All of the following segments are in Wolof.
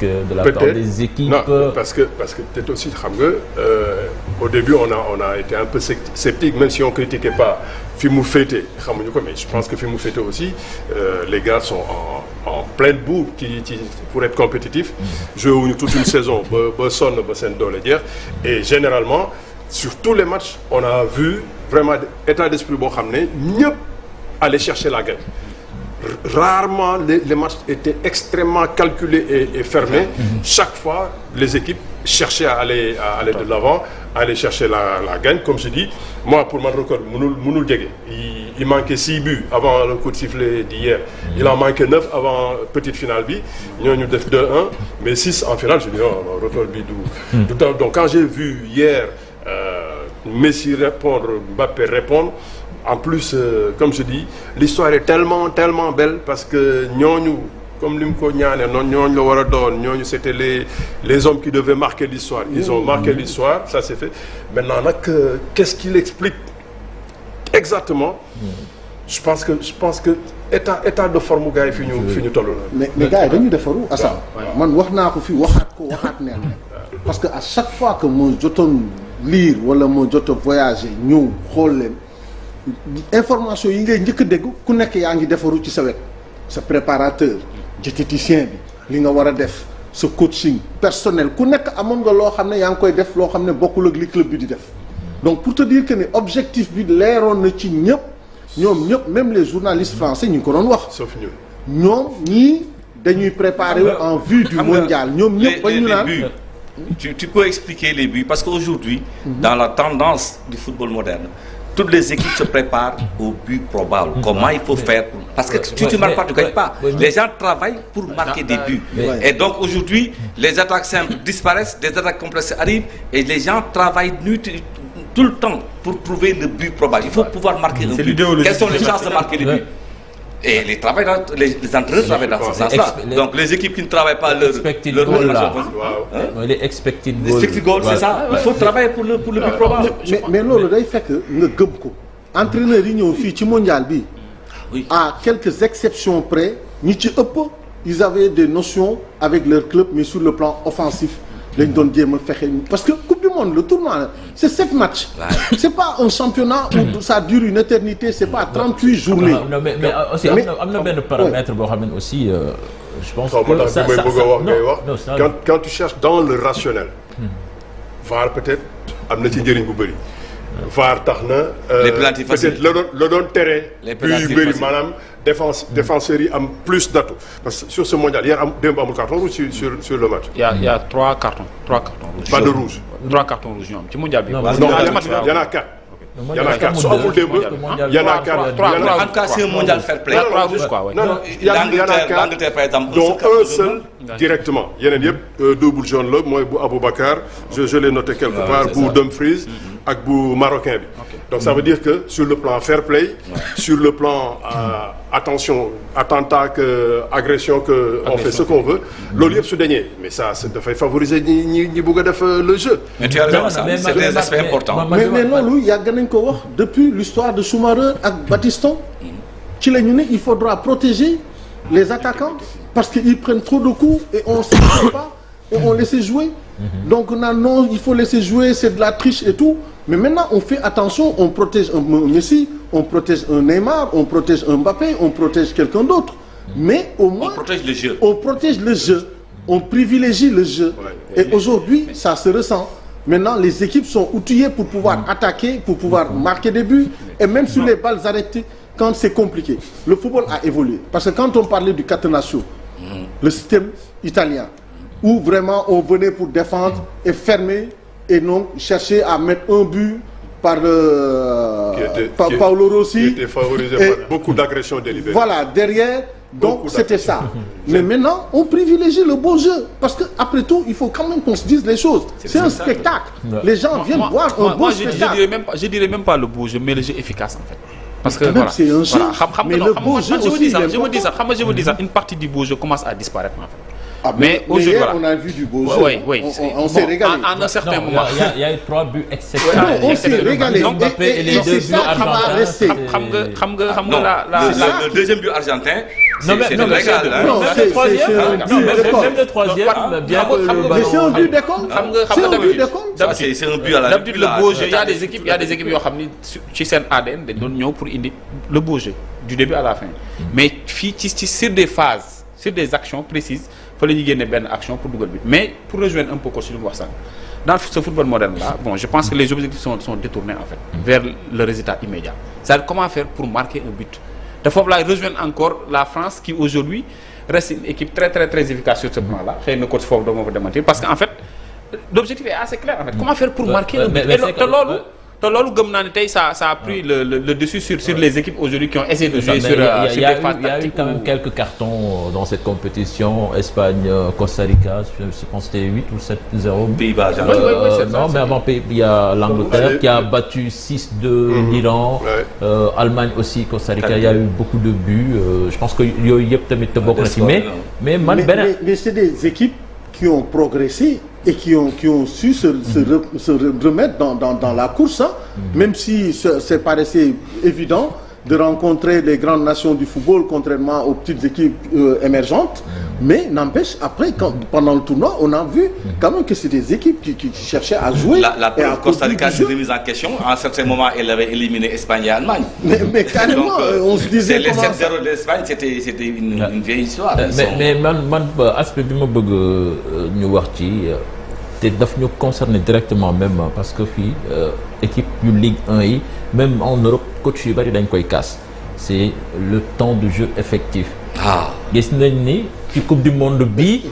de la part des équipes. Non, parce que peut-être aussi xam nga au début on a été un peu sceptique même si on critiquait pas fi mu féete xamuñu ko mais je pense que fi mu féete aussi les gars sont en pleine bourre pour être compétitifs. joué wuñu toute une saison ba sonn ba seen doole jeex et généralement sur tous les matchs on a vu vraiment état d'esprit boo xam ne ñëpp aller chercher la gagne. Rarement les matchs étaient extrêmement calculés et fermés. Chaque fois les équipes cherchaient à aller de l'avant, à aller chercher la gagne. Comme je dis, moi pour mon record mënul jege. Il manquait 6 buts avant le coup de sifflet d'hier. Il en manquait 9 avant petite finale bi. ñooñu def 2-1 mais 6 en finale. Je dis non record bi du temps. Donc quand j'ai vu hier Messi répondre, Mbappé répondre. En plus, comme je dis, l'histoire est tellement belle parce que ñooñu comme li mu ko ñaanee noonu ñooñu la war a doon ñooñu c'était les hommes qui devaient marquer l'histoire. Ils ont marqué l'histoire, ça c'est fait. Maintenant nag qu'est-ce qu'il explique exactement? Je pense que état de forme gars yi fi ñu toll. mais gars yi dañu defaru Assane. man wax naa ko fi waxaat neen parce que à chaque fois que moo jotoon lire wala moo jot a voyager ñëw xool leen. information yi ngay njëkk a dégg ku nekk yaa ngi defaru ci sa wet sa préparateur diététicien bi li nga war a def sa coaching personnel ku nekk amoon nga loo xam ne yaa ngi koy def loo xam ne bokkul ak li club bi di def donc pour te dire que ne objectif bi leeroon na ci ñëpp ñoom ñëpp même les journalistes français ñu ngi ko doon wax. sauf ñoom ñii dañuy préparer en vue du mondial ñoom ñëpp ba ñu naan. Tu peux expliquer les buts parce qu'aujourd'hui dans la tendance du football moderne toutes les équipes se préparent au but probable. Comment il faut faire parce que si tu ne marques pas, tu ne gagnes pas. Les gens travaillent pour marquer des buts. Et donc aujourd'hui, les attaques simples disparaissent, des attaques complexes arrivent et les gens travaillent tout le temps pour trouver le but probable. Il faut pouvoir marquer un but. Quelles sont les chances de marquer des buts? Et les entraîneurs travaillent dans ce sens-là. Donc les équipes qui ne travaillent pas leur les expected goals, c'est ça. Il faut travailler pour le but probable. mais loolu day fekk nga gëm ko. entraîneurs yi ñëw fii ci mondial bi. à quelques exceptions près ñi ci ëpp ils avaient des notions avec leur club mais sur le plan offensif. lañ doon jéem a fexe parce que coupe du monde le tournoi c'est 7 matchs. c'est pas un championnat où ça dure une éternité c'est pas 38 journées. non mais aussi am na benn paramètre boo xam ne aussi je pense que ça quand tu cherches dans le rationnel. VAR peut-être am na ci njëriñ bu bëri. VAR tax na. peut-être la doon tere. les pénaltys bëri maanaam. défenseurs yi am plus d'atouts parce que sur ce mondial hier démb amul carton rouge sur le match. Il y a 3 cartons rouges. Pas de rouge. 3 cartons rouges ñoom ci mondial bi. non il y en a 4. Il y en a 4 su amul démb il y en a 4. En tout cas c'est un mondial fair play. 3 rouges quoi. non il y en a 4 l'Angleterre par exemple. dont un seul directement yeneen yëpp double jaune la mooy bu Aboubacar je l'ai noté quelque part bu Dumfries ak bu marocain bi. Donc ça veut dire que sur le plan fair play, sur le plan attention, attentat, agression, on fait ce qu'on veut, loolu yëpp su dañee mais ça dafay favoriser ñi bëgg a def le jeu. Mais tu as raison, ça c'est des aspects importants. mais loolu yàgg nañ ko wax depuis l'histoire de Schumacher ak Battiston ci la ñu ne il faudra protéger les attaquants parce qu'ils prennent trop de coups et on ne sait pas et on laisse jouer. Donc non il faut laisser jouer c'est de la triche et tout. Mais maintenant, on fait attention, on protège un Messi, on protège un Neymar, on protège un Mbappé, on protège quelqu'un d'autre. Mais au moins, on protège le jeu. On protège le jeu, on privilégie le jeu. Et aujourd'hui, ça se ressent. Maintenant, les équipes sont outillées pour pouvoir attaquer, pour pouvoir marquer des buts. Et même sur les balles arrêtées, quand c'est compliqué. Le football a évolué. Parce que quand on parlait du catenaccio, le système italien, où vraiment on venait pour défendre et fermer, et non chercher à mettre un but par Paolo Rossi. Qui était favorisé par beaucoup d'agressions délibérées. Voilà, derrière, donc c'était ça. Mais maintenant, on privilégie le beau jeu. Parce qu'après tout, il faut quand même qu'on se dise les choses. C'est un spectacle. Les gens viennent voir un beau spectacle. Je dirais même pas le beau jeu, mais le jeu efficace en fait. Parce que voilà, c'est un jeu. Mais le beau jeu aussi, je me dis ça. Une partie du beau jeu commence à disparaître en fait. Ah, mais aujourd'hui, voilà. On a vu du beau jeu. Oui, on s'est régalé. En un certain moment. Il y a eu 3 buts exceptionnels. On s'est régalé. Mbappé et les 2 buts argentins. Le deuxième but argentin, Non, mais légal. Non, c'est un même le troisième, bien que mais c'est un but d'école. C'est un but d'école. C'est un but à la d'habitude le beau jeu il y a des équipes yoo xam ni ci seen ADN dañ doon ñëw pour indi le beau jeu du début à la fin mais fii ci sur des phases sur des actions précises fa la ñuy génne benn action pour dugal but mais pour rejoindre un peu coach li mu wax sànq dans ce football moderne là bon je pense que les objectifs sont détournés en fait vers le résultat immédiat c'est-à-dire comment faire pour marquer un but te foofu laay rejoindre encore la France qui aujourd'hui reste une équipe très très très efficace sur ce plan là xëy na coach foofu dama ko démentir parce que en fait l'objectif est assez clair en fait comment faire pour marquer un but te loolu gëm naa ne tey ça a pris le dessus sur les équipes aujourd'hui qui ont essayé de jouer sur des phases tactiques. Il y a eu quand même quelques cartons dans cette compétition. Espagne, Costa Rica, je pense que c'était 8 ou 7-0. Pays-Bas, non, mais avant, il y a l'Angleterre qui a battu 6-2 l'Iran. Allemagne aussi, Costa Rica, il y a eu beaucoup de buts. Je pense que yooyu yëpp tamit te bokk na ci mais c'est des équipes qui ont progressé et qui ont su se remettre dans la course, hein. Même si c'est paraissait évident de rencontrer les grandes nations du football contrairement aux petites équipes émergentes, mais n'empêche après pendant le tournoi on a vu quand même que c'est des équipes qui cherchaient à jouer. La preuve, Costa Rica s'est remise en question à un certain moment. Elle avait éliminé Espagne et Allemagne. Mais carrément on se disait les 7-0 de l'Espagne c'était une vieille histoire. mais man aspect bi ma bëgg ñu wax ci te daf ñu concerner directement même parce que fii équipe yu Ligue 1 yi même en Europe coach yu bari dañ koy casse c'est le temps de jeu effectif. Gis nañ ni ci coupe du monde bii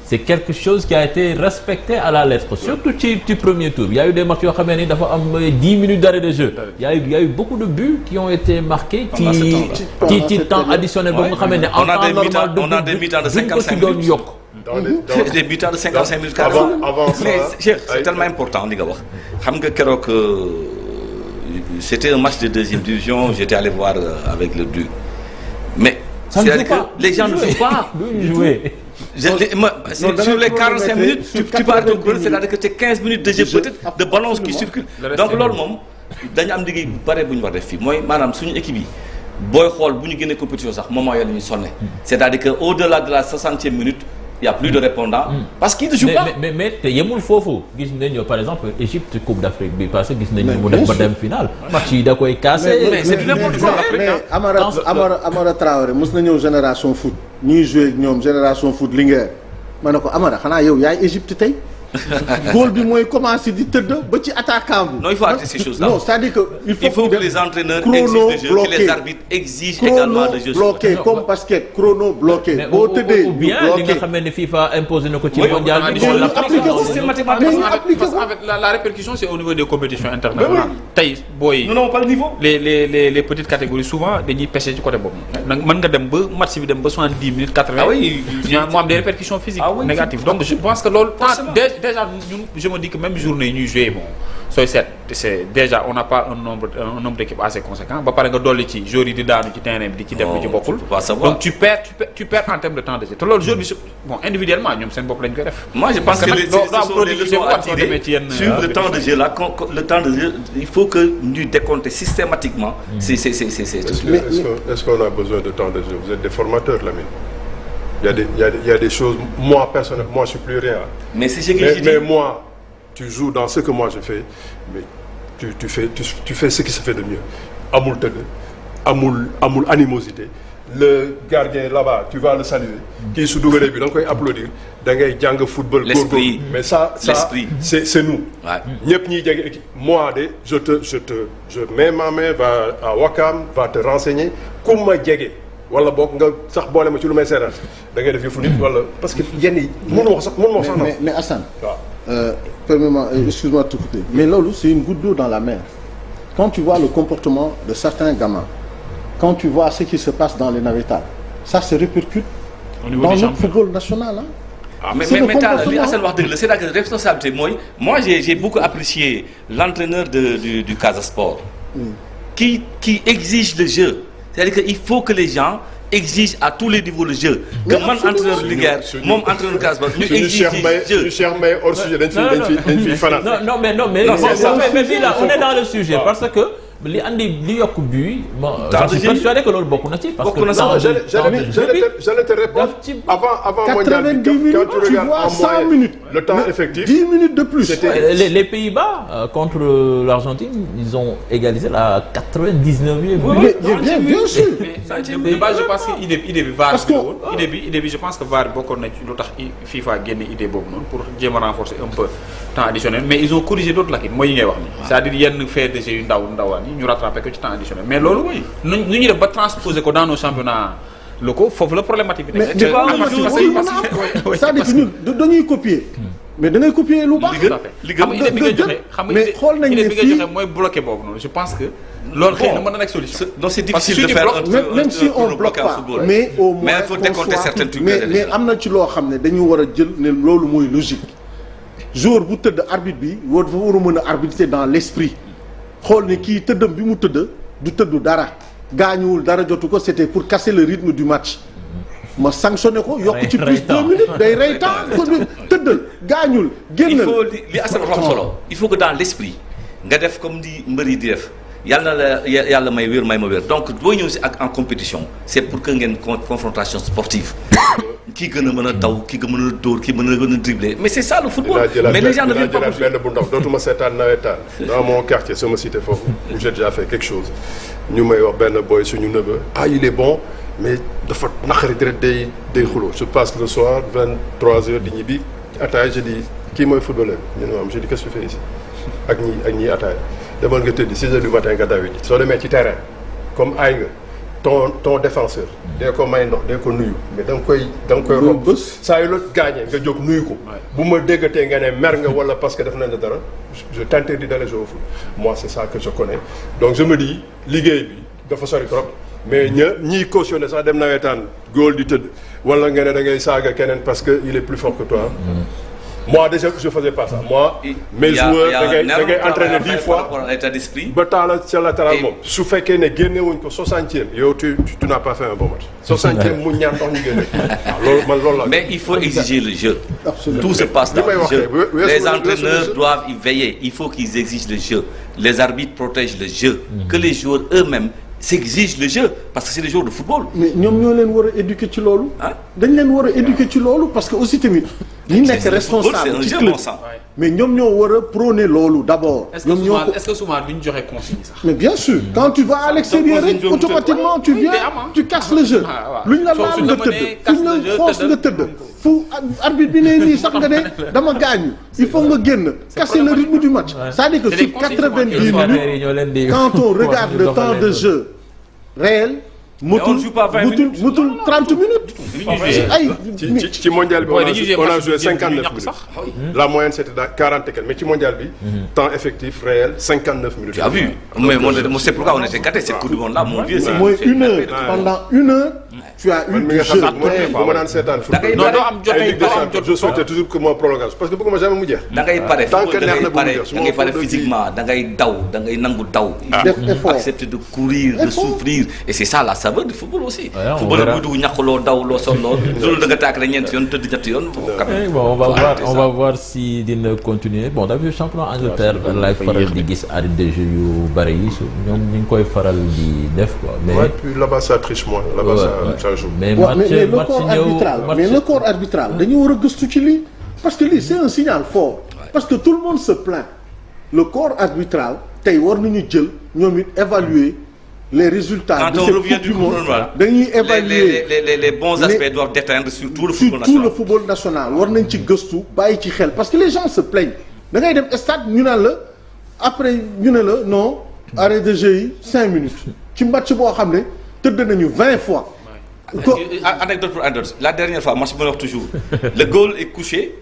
c'est quelque chose qui a été respecté à la lettre surtout ci premier tour il y a eu des matchs yoo xamee ni dafa am 10 minutes d'arrêt de jeu il y a eu beaucoup de buts qui ont été marqués ci temps additionnel boobu nga xamee ne en temps normal on a des mi-temps de 55 minutes des mi-temps de 55 minutes avant ça mais c'est tellement important li nga wax xam nga keroog c'était un match de deuxième division j'étais allé voir avec le Duc mais c'est-à-dire que les gens ne jouent pas sur les 45 minutes tu pars de goal c'est-à-dire que c'est 15 minutes de jeu peut-être de ballons qui circulent donc loolu moom dañu am liggéey bu bare bu ñu war def fii mooy maanaam suñu équipe yi booy xool bu ñu génnee compétition sax moment yooyu la ñuy sonné c'est-à-dire que au-delà de la 60e minute il y a plus de répondants parce qu'ils ne jouent pas. mais te yemul foofu gis nañu par exemple Égypte Coupe d'Afrique bi parce que gis nañu mu def ba dem finale match yi da koy casser. mais c'est du n'importe quoi. mais Amara Traoré mos na ñëw génération foot ñuy joué ak ñoom génération foot Linguère ma ne ko Amara xanaa yow yaay Égypte tey. góol bi mooy commencer di tëdd ba ci attaquant bi. non il faut arrêter ces choses-là. non c'est-à-dire que il faut que les entraîneurs exigent de jeu que les arbitres exigent également de jeu. chrono bloqué comme basket chrono bloqué. boo tëddee ou bien li nga xam ne FIFA imposé na ko ci mondial bi. parce qu'en fait la répercussion c'est au niveau des compétitions internationales. tey booy. non pas le niveau. les petites catégories souvent dañuy pêcher ci côté boobu. nag mën nga dem ba match bi dem ba 70 minutes 80. mu am des répercussions physiques négatives donc je pense que loolu déjà ñun je me dis que même journée yi ñuy jouer bon sooy seet c'est déjà on n'a pas un nombre d'équipes assez conséquent ba pare nga dolli ci joueurs yi di daanu ci terrain bi di ci def lu ci bokkul donc tu perds en termes de temps de jeu te loolu joueur bi bon individuellement ñoom seen bopp lañ koy def. moi je pense que ce sont des leçons à tirer sur le temps de jeu là le temps de jeu il faut que ñu décompter systématiquement. Est-ce qu'on a besoin de temps de jeu? Vous êtes des formateurs, Lamine. Il y a des choses, moi personnellement, moi je suis plus rien. Mais c'est ce que je dis. Mais moi, tu joues dans ce que moi je fais, mais tu fais ce qui se fait de mieux. Amul tëdd, amul animosité. Le gardien là-bas, tu vas le saluer. Kii su dugalee bi da nga koy applaudir. Da ngay jàng football. L'esprit. Mais ça c'est nous. ñëpp ñiy jege équipe. Moi je mets ma main à Wakam, va te renseigner ku ma jege. wala boog nga sax boole ma ci lu may seetaan da ngay def yëfu nit wala parce que yenn yi mënu wax sax mais Assane permets-moi excuse-moi de te couper mais loolu c'est une goutte d'eau dans la mer quand tu vois le comportement de certains gamins quand tu vois ce qui se passe dans les navétanes ça se répercute dans notre football national mais li Assane wax dëgg la c'est-à-dire que responsabilité mooy moi j'ai beaucoup apprécié l'entraîneur du Casa Sport qui exige le jeu. C'est-à-dire qu'il faut que les gens exigent à tous les niveaux le jeu. Que man entraîneur Linguère, moom entraîneur Casbah, ñu exige le jeu. Cheikh hors sujet dañ fi fanaan. Non mais là on est dans le sujet parce que li andi li yokk but Temps je de suis jeu. persuadé que loolu bokk na ci. parce que Bokk na sax. temps de- J'allais te répondre daf ci- avant mondial 90 bi, minutes, quand tu tu regardes vois en 100 moyenne minutes. le temps effectif. 10 minutes de plus. C'était- Les Pays-Bas contre l'Argentine, ils ont égalisé la 99e. Mais bien sûr. mais de base je pense que idée bi VAR Parce bi que- la woon idée bi je pense que VAR bokkoon na ci lu tax FIFA génne idée boobu noonu pour jéem a renforcer un peu temps additionnel mais ils ont corrigé d'autres lacunes mooy yi ngay wax ni c'est-à-dire yenn fait de jeu yu ndawaan yi ñu rattrapé ko ci temps additionnel mais loolu nu ñuy def ba transposer ko dans nos championnats locaux foofu la problématique bi mais nekk. mais c'est-à-dire que ñun dañuy copier. mais da ngay copier lu baax. tout à fait li xam nga idée bi nga joxe xam nga mais xool nañ idée ne bi nga fii joxe mooy bloqué boobu noonu je pense que loolu xëy na mën na nekk solution. Donc c'est Parce que difficile de si tu faire bloques- même si on bloque en pas football. mais au moins Mais il faut décompter qu'on soit- certains trucs mais déjà. am na ci loo xam ne dañu war a jël ne loolu mooy logique joueur bu tëdd arbitre bi dafa war a mën a arbitrer dans l'esprit xool ne kii tëddam bi mu tëdd du tëddu dara gaañuwul dara jotu ko c'était pour casser le rythme du match ma sanctionné ko yokk ci plus 2 minutes day rey temps ko tëddal gaañul il génnal faut li Assane wax am solo il faut que dans l'esprit nga def comme di mbër yi di def yàlla na la yàlla may wér may ma wér donc boo ñëw si ak en compétition c'est pour que ngeen confrontation sportive kii gën a mën a daw kii gën a mën a dóor kii mën a gën a dribbler mais c'est ça le football mais les gens ne viennent pas pour benn bu ndaw dootuma seetaan nawetaan dans mon quartier sama cité foofu où j'ai déjà fait quelque chose ñu may wax benn boy suñu neveu il est bon mais dafa naqari direct day xuloo je passe le soir 23h di ñibbi ataaya je dis kii mooy footballeur ñu ne ma je dis qu'est-ce que tu fais ici ak ñi ataaya demal nga tëddi 6h du matin nga dawi ji soo demee ci terrain comme aay nga ton défenseur dee ko may ndox dee ko nuyu mais da nga koy rob saa yu la gaañee nga jóg nuyu ko bu ma déggatee nga ne mer nga wala parce que def nañ la dara je t'interdis d'aller jouer au foot moi c'est ça que je connais donc je me dis liggéey bi dafa sori trop mais ñiy cautionné sax dem nawetaan góol di tëdd wala nga ne da ngay saaga keneen parce que il est plus fort que toi moi déjà je faisais pas ça moi mes joueurs da ngay entraîner 10 fois l'état d'esprit ba temps la ca latéral moom su fekkee ne génne wuñ ko 60e yow tu n'as pas fait un bon match 60e mu ñaan ndox ñu génne loolu man loolu la mais il faut exiger le jeu Absolument. tout se passe dans le jeu weesu les entraîneurs doivent y veiller il faut qu'ils exigent le jeu les arbitres protègent le jeu que les joueurs eux-mêmes s'exigent le jeu parce que c'est des joueurs de football mais ñoom ñoo leen war a éduquer ci loolu. dañ leen war a éduquer ci loolu parce que aussi tamit. ñi nekk responsable ci club mais ñoom ñoo war a prôner loolu d'abord. ñoom ñoo ko est-ce que souvent duñ joxe consigne sax. mais bien sûr quand tu vas à l'extérieur rek automatiquement tu viens tu casses le jeu. luñ la laal nga tëdd fuñ la xoos nga tëdd. fu arbitre bi ne nii sax nga ne dama gaañu il faut nga génn casser le rythme du match. c'est-à-dire que sur 90 minutes quand on regarde le temps de jeu réel. mutul 30 minutes. ci mondial bi on a joué 59 minutes. La moyenne c'était dans 40 et quelques mais ci mondial bi. temps effectif réel 59 minutes. Tu as vu mais c'est pourquoi on était gâtés cette coupe du monde là mon vieux. mooy une heure pendant une heure. tu as eu du jeu bu ma daan seetaan football. non doo am jot je souhaitais toujours que moi prolongation parce que bëgguma jamais mu jeex. da ngay pare tant que neex na da ngay pare physiquement da ngay daw da ngay nangu daw. def effort accepter de courir de souffrir et c'est ça la saveur du football aussi. football bu dugg ñàkk loo daw loo sonn loo loolu da nga tàkk rek ñeenti yoon tëdd ñetti yoon. bon on va voir si dina continuer bon d'habitude championnat Angleterre lay faral di gis arrêt de jeu yu bari yi ñoom ñu ngi koy faral di def quoi. mais puis là-bas ça triche moins là-bas ça joue. mais le corps arbitral dañu war a gëstu ci lii parce que lii c'est un signal fort parce que tout le monde se plaint le corps arbitral tey war nañu jël ñoom it évaluer les résultats de cette coupe du monde dañuy évaluer les bons aspects doivent déteindre sur tout le football national war nañ ci gëstu bàyyi ci xel parce que les gens se plaignent da ngay dem stade ñu naan la après ñu ne la non arrêt de jeu yi 5 minutes ci match boo xam ne tëdd nañu 20 fois. Anecdote pour anecdote la dernière fois match bi ma wax toujours le goal est couché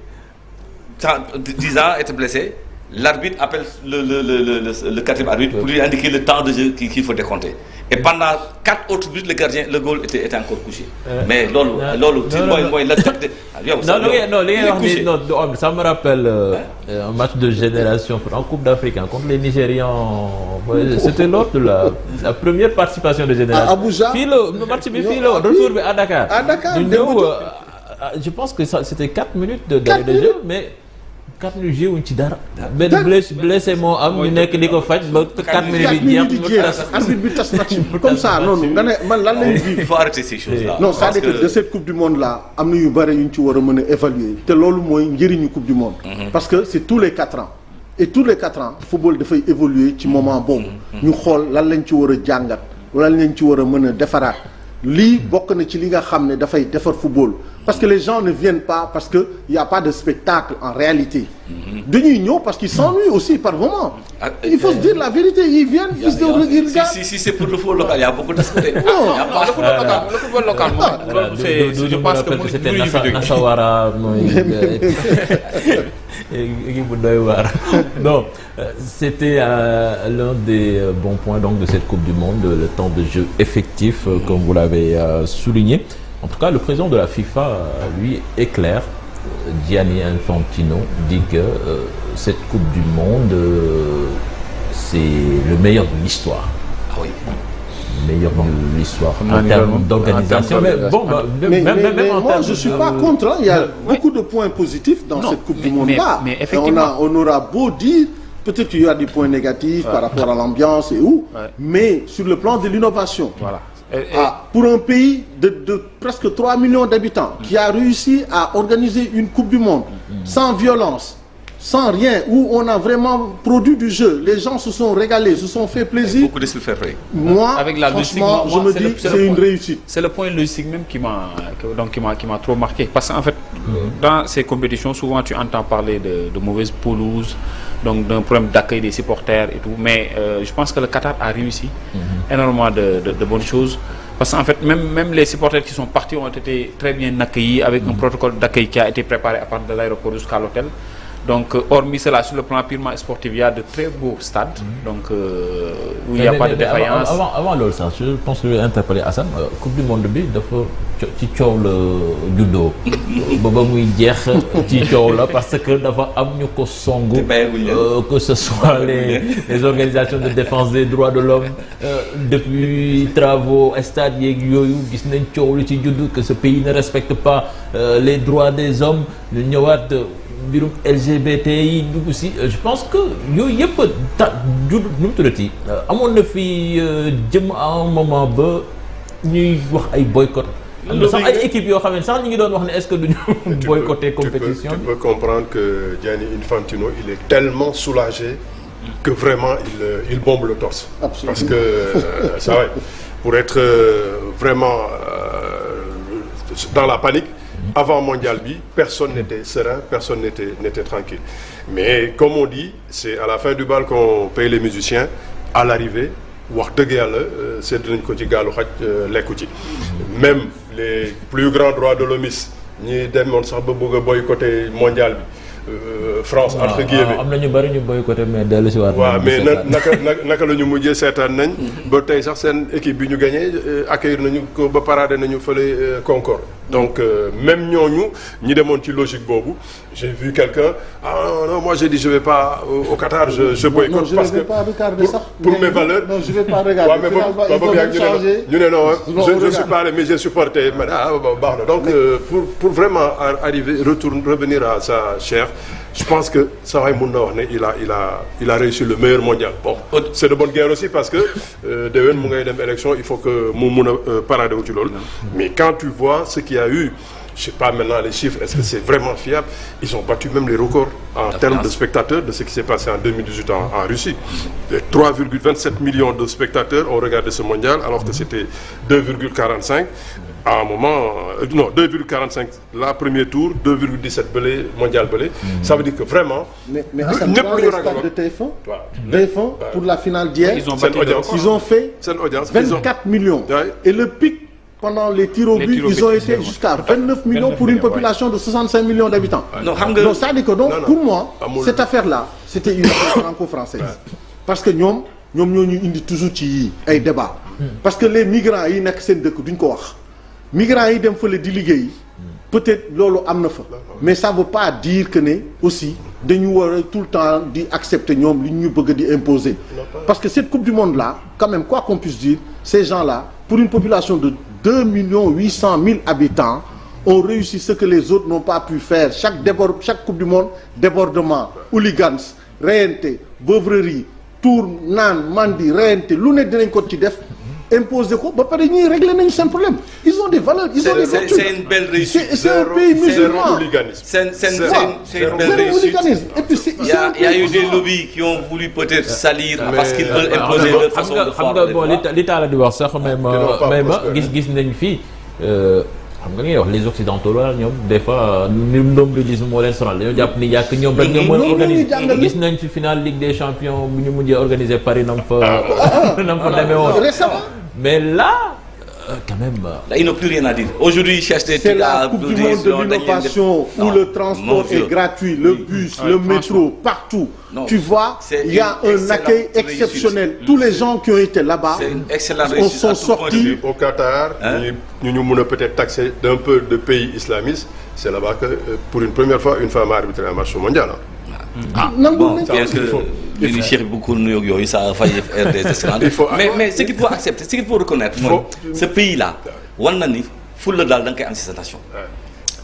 10 ans était blessé l'arbitre appelle le quatrième arbitre pour lui indiquer le temps de jeu qu'il faut décompter et pendant 4 autres minutes le goal était encore couché. mais loolu ci mooy la teg de yow. non li ngay wax ni non ça me rappelle un match de génération en Coupe d'Afrique contre les Nigérians c'était lors de la première participation de génération. à Abuja fii la match bi fii la retour bi à Dakar. à Dakar ñu ñëw je pense que ça c'était 4 minutes de jeu mais. 4 minutes joué wuñ ci dara. benn blessé moo am ñu nekk di ko faj ba 4 minutes yi jeex. arbitre bi tas match comme ça noonu nga ne man lan lañu vivre. il faut arrêter ces choses là. non c'est-à-dire que de cette coupe du monde là am na yu bëri yu ñu ci war a mën a évaluer te loolu mooy njëriñu coupe du monde. parce que c'est tous les 4 ans. et tous les 4 ans football dafay évoluer ci moment boobu. ñu xool lan lañ ci war a jàngat wala lan lañ ci war a mën a defaraat. lii bokk na ci li nga xam ne dafay defar football parce que les gens ne viennent pas parce que y a pas de spectacle en réalité dañuy ñëw parce qu'ils s'ennuient aussi par moment il faut se dire la vérité ils viennent ils regardent si c'est pour le football local il y a beaucoup d'aspects le football local moom je pense que c'était Nassawara mooy équipe bu doy waar non c'était l'un des bons points donc de cette Coupe du Monde le temps de jeu effectif comme vous l'avez souligné en tout cas le président de la FIFA lui est clair Gianni Infantino dit que cette Coupe du Monde c'est le meilleur de l'histoire. Ah oui. Meilleur dans l'histoire en termes d'organisation mais bon mais moi je suis pas contre il y a beaucoup de points positifs dans cette Coupe du Monde là mais effectivement on aura beau dire peut-être qu'il y a des points négatifs par rapport à l'ambiance et où mais sur le plan de l'innovation voilà pour un pays de presque 3 millions d'habitants qui a réussi à organiser une Coupe du Monde sans violence sans rien, où on a vraiment produit du jeu. Les gens se sont régalés, se sont fait plaisir. Beaucoup de fair play. Moi, avec la franchement, logistique, je me dis que c'est une réussite. C'est le point logistique même qui m'a trop marqué. Parce qu'en fait, dans ces compétitions, souvent tu entends parler de mauvaises pelouses, donc d'un problème d'accueil des supporters et tout. Mais je pense que le Qatar a réussi énormément de bonnes choses. Parce qu'en fait, même les supporters qui sont partis ont été très bien accueillis avec un protocole d'accueil qui a été préparé à partir de l'aéroport jusqu'à l'hôtel. Donc, hormis cela, sur le plan purement sportif, il y a de très beaux stades, donc où il n'y a pas de défaillance. Avant loolu sax je pense que je vais interpeller Assane Coupe du Monde bi dafa ci coow la juddoo ba muy jeex ci coow la parce que dafa am ñu ko songu que ce soit les organisations de défense des droits de l'homme depuis travaux stades yeeg yooyu gis nañ coow li ci judd que ce pays ne respecte pas les droits des hommes ñu ñëwaat mbirum LGBT yi dugg si je pense que yooyu yëpp nu mu tuddati amoon na fi jëm à un moment ba ñuy wax ay boycott am na sax ay équipes yoo xam ne sax ñu ngi doon wax ne est-ce que duñu boycotter compétition tu peux comprendre que Gianni Infantino il est tellement soulagé que vraiment il bombe le torse. Absolument. Parce que ça va pour être vraiment dans la panique. Avant mondial bi personne n'était serein, personne n'était tranquille. Mais comme on dit, c'est à la fin du bal qu'on paye les musiciens. À l'arrivée, wax dëgg yàlla sedd nañ ko ci gaalu xaj lekku ci. Même les plus grands droits de l'homme ñi demoon sax ba bëgg a boycotter mondial bi. France entre guillemets am na ñu bari ñu boycotté mais dellu si waat. waaw mais naka la ñu mujjee seetaan nañ. ba tey sax seen équipe bi ñu gagné accueillir nañu ko ba parade nañu fële Concorde. donc même ñooñu ñi demoon ci logique boobu j'ai vu quelqu'un non moi j'ai dit je vais pas au Qatar je boycotte. Non, parce que pour mes valeurs. non je vais pas regarder. waaw mais ñu ne non je suis pas allé mais j'ai supporté ma baax na donc pour vraiment revenir à sa chère. Je pense que ça va mun na wax ne il a réussi le meilleur mondial. Bon, c'est de bonne guerre aussi parce que déwén mu ngay dem élection il faut que mu mun a parader wu ci loolu. Mais quand tu vois ce qu'il y a eu, je sais pas maintenant les chiffres, est-ce que c'est vraiment fiable? Ils ont battu même les records en termes de spectateurs de ce qui s'est passé en 2018 en Russie. 3,27 millions de spectateurs ont regardé ce mondial alors que c'était 2,45. À un moment, non, 2,45 la premier tour, 2,17 bële mondial bële. Ça veut dire que vraiment. Mais dans le stade de TF1, TF1 pour la finale d'hier, ils ont fait 24 millions. Et le pic pendant les tirs au but, ils ont été jusqu'à 29 millions pour une population de 65 millions d'habitants. Donc ça veut dire que donc pour moi, cette affaire-là, c'était une affaire franco-française. Parce que ñoom ñoo ñu indi toujours ci ay débat. Parce que les migrants yi nekk seen dëkk duñ ko wax. Migrants yi dem fële di liggéey peut-être loolu am na fa mais ça veut pas dire que ne aussi dañu war a tout le temps di accepter ñoom li ñu bëgg di imposer parce que cette coupe du monde là quand même quoi qu'on puisse dire ces gens là pour une population de 2 800 000 habitants ont réussi ce que les autres n'ont pas pu faire. Chaque Coupe du Monde, débordement, hooligans, reyante, beuverie, tour, naan, mandi, reyante, lu ne dinañ ko ci def. Imposer ko ba pare ñuy régler nañu seen problème. Ils ont des valeurs, ils ont des vertus. C'est une belle réussite. C'est un pays musulman. C'est une belle réussite. Et puis il y a eu des lobbies qui ont voulu peut-être salir parce qu'ils veulent imposer leur façon de xam nga bon li taala di wax sax mais ma gis nañ fii xam nga ngay wax les occidentaux la ñoom des fois nombrilisme moo leen sonal dañoo jàpp ni yàq ñoom rek ñoom mën a organiser gis nañ fi finale Ligue des Champions bu ñu mujjee organiser Paris nam fa demee woon mais là quand même là, ils n'ont plus rien à dire. Aujourd'hui, ils cherchent des c'est trucs à la Coupe du Monde de l'innovation où le transport est gratuit, le bus, le métro, partout. Non, tu vois, il y a un accueil exceptionnel. Tous les gens qui ont été là-bas sont sortis. Au Qatar, nous mën peut-être taxer d'un peu de pays islamistes. C'est là-bas que, pour une première fois, une femme a arbitré un match mondial. Bon, bien que il cherche beaucoup de New York, ça a failli faire des esclandres. Mais ce qu'il faut accepter, ce qu'il faut reconnaître, ce pays-là, Wanani, full dal dans cette nation.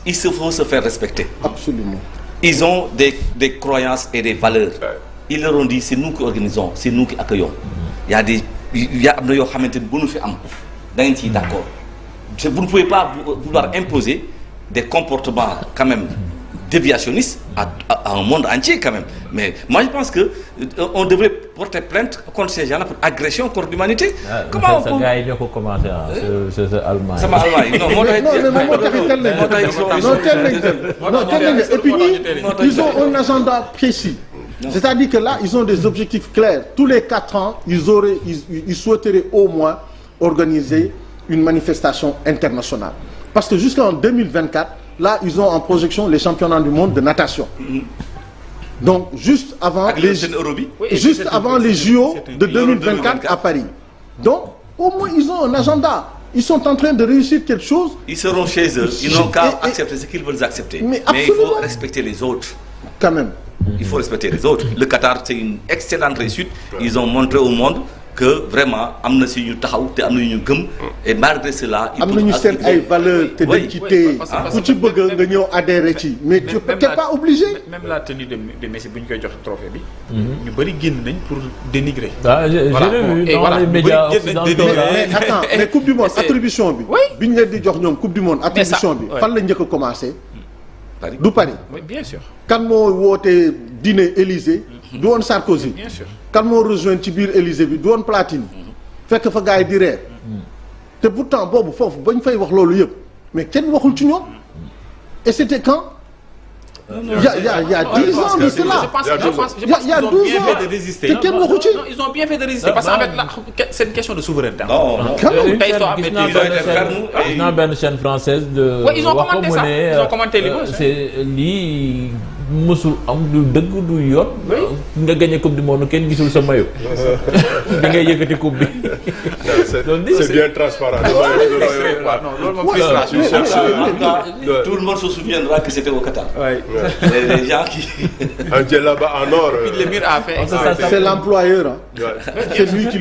Il faut se faire respecter. Absolument. Ils ont des croyances et des valeurs. Ils leur ont dit, c'est nous qui organisons, c'est nous qui accueillons. Il y a des gens qui sont d'accord. Vous ne pouvez pas vouloir imposer des comportements quand même déviationniste à un monde entier quand même. Mais moi je pense que on devrait porter plainte contre ces gens-là pour agression contre l'humanité. Comment on peut... gars yi ñoo ko commencé c'est Allemagne. Sama Allemagne et puis ils ont un agenda précis. C'est-à-dire que là ils ont des objectifs clairs. Tous les 4 ans, ils souhaiteraient au moins organiser une manifestation internationale. Parce que jusqu'en 2024, là, ils ont en projection les championnats du monde de natation. Donc, juste avant les JO de 2024 à Paris. Donc, au moins, ils ont un agenda. Ils sont en train de réussir quelque chose. Ils seront chez eux. Ils n'ont qu'à accepter ce qu'ils veulent accepter. Mais il faut respecter les autres. Quand même. Il faut respecter les autres. Le Qatar, c'est une excellente réussite. Ils ont montré au monde que vraiment amna ci ñu taxaw té amna ñu gëm et malgré cela amna ñu seen ay valeurs te dañ ci téye ku ci bëgg nga ñëw adhérer ci mais tu n'es pas obligé. Même la tenue de Messi bu ñu koy jox trophée bi ñu bari génn nañ pour dénigrer. Voilà les médias occidentaux mais attends mais coupe du monde attribution bi biñ leen di jox ñoom coupe du monde attribution bi fan la njëkk a commencé du Paris. Oui, bien sûr. Kan moo woote dîner Élysée du woon Sarkozy. Bien sûr. Kan moo rejoindre ci biir Élysée bi du woon Platine. fekk fa gars yi di reer. te pourtant boobu foofu bañ fay wax loolu yëpp mais kenn waxul ci ñoom. et c'était quand. Il y a 10 ans de cela. Il y a 12 ans. te kenn waxu ci. Non, ils ont bien fait de résister parce qu'en fait là c'est une question de souveraineté. Non. Gis naa benn chaîne française de. Oui, ils ont commenté ça. Ils ont commenté les mots. C'est lii musul am du dëgg du yoon. nga gagné coupe du monde kenn gisul sa maillot. da ngay yëkkati coupe bi. C'est bien transparent. Non, loolu moom frustration. Tout le monde se souviendra que c'était au Qatar. Les gens qui un djellaba en or. L'émir a fait. C'est l'employeur. C'est lui qui